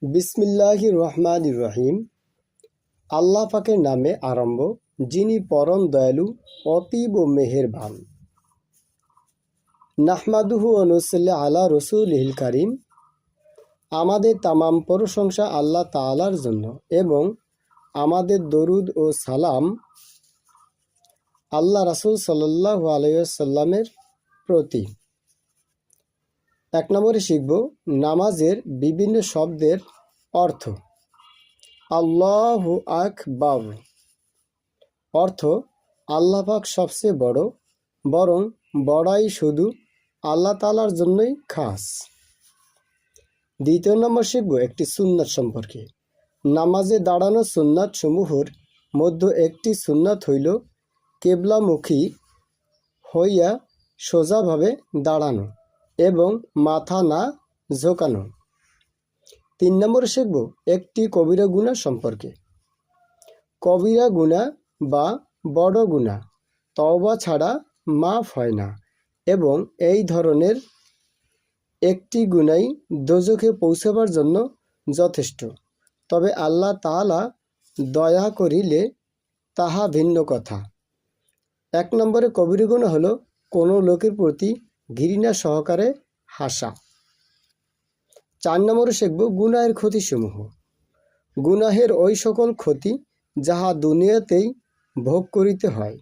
বিসমিল্লাহির রহমানির রহিম। আল্লাহ পাকের নামে আরম্ভ, যিনি পরম দয়ালু অতীব মেহেরবান। নাহমাদুহু ওয়া নুসাল্লি আলা রাসূলিহিল কারীম। আমাদের তামাম প্রশংসা আল্লাহ তাআলার জন্য এবং আমাদের দরুদ ও সালাম আল্লাহ রাসূল সাল্লাল্লাহু আলাইহি ওয়াসাল্লামের প্রতি। 1 নম্বরে শিখব নামাজের বিভিন্ন শব্দের অর্থ। আল্লাহু আকবার অর্থ আল্লাহ পাক সবচেয়ে বড়, বরং বড়াই শুধু আল্লাহ তাআলার জন্যই খাস। 2 নম্বর শিখব একটি সুন্নাত সম্পর্কে। নামাজে দাঁড়ানো সুন্নাত সমূহের মধ্যে একটি সুন্নাত হইল কেবলামুখী হইয়া সোজাভাবে দাঁড়ানো এবং মাথা না ঝোঁকানো। 3 নম্বরে শিখব একটি কবিরা গুনাহ সম্পর্কে। কবিরা গুনাহ বা বড় গুনাহ তওবা ছাড়া মাফ হয় না এবং এই ধরনের একটি গুনাহই দোজখে পৌঁছাবার জন্য যথেষ্ট। তবে আল্লাহ তাআলা দয়া করিলে তাহা ভিন্ন কথা। 1 নম্বরে কবিরা গুনাহ হলো কোনো লোকের প্রতি ঘৃণা সহকারে হাসা। 4 নম্বরে শিখব গুনাহের ক্ষতিসমূহ। গুনাহের ওই সকল ক্ষতি যাহা দুনিয়াতেই ভোগ করিতে হয়,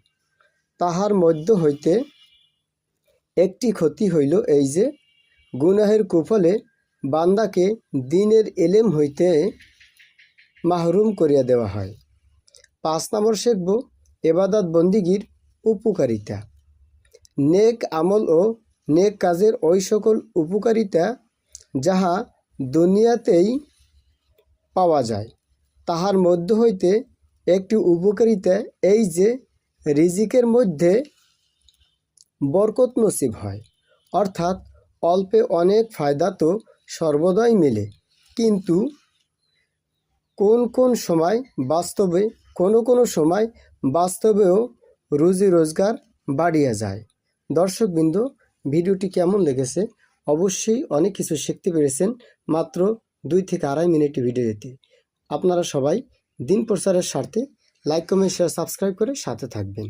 তাহার মধ্য হইতে একটি ক্ষতি হইল এই যে গুনাহের কুফলে বান্দাকে দ্বীনের ইলম হইতে মাহরুম করিয়া দেওয়া হয়। 5 নম্বর শিখব ইবাদত বন্দিগির উপকারিতা। নেক আমল ও নেক কাজের ওই সকল উপকারিতা যাহা দুনিয়াতেই পাওয়া যায়, তাহার মধ্য হইতে একটি উপকারিতা এই যে রিজিকের মধ্যে বরকত নসিব হয়। অর্থাৎ অল্পে অনেক ফায়দা তো সর্বদাই মেলে, কিন্তু কোন সময় বাস্তবেও রুজি রোজগার বাড়িয়া যায়। দর্শকবৃন্দ, ভিডিওটি কেমন লেগেছে? অবশ্যই অনেক কিছু শিখতে পেরেছেন মাত্র 2 থেকে 2.5 মিনিট ভিডিওতে। আপনারা সবাই দিন প্রচারের স্বার্থে লাইক, কমেন্ট, শেয়ার, সাবস্ক্রাইব করে সাথে থাকবেন।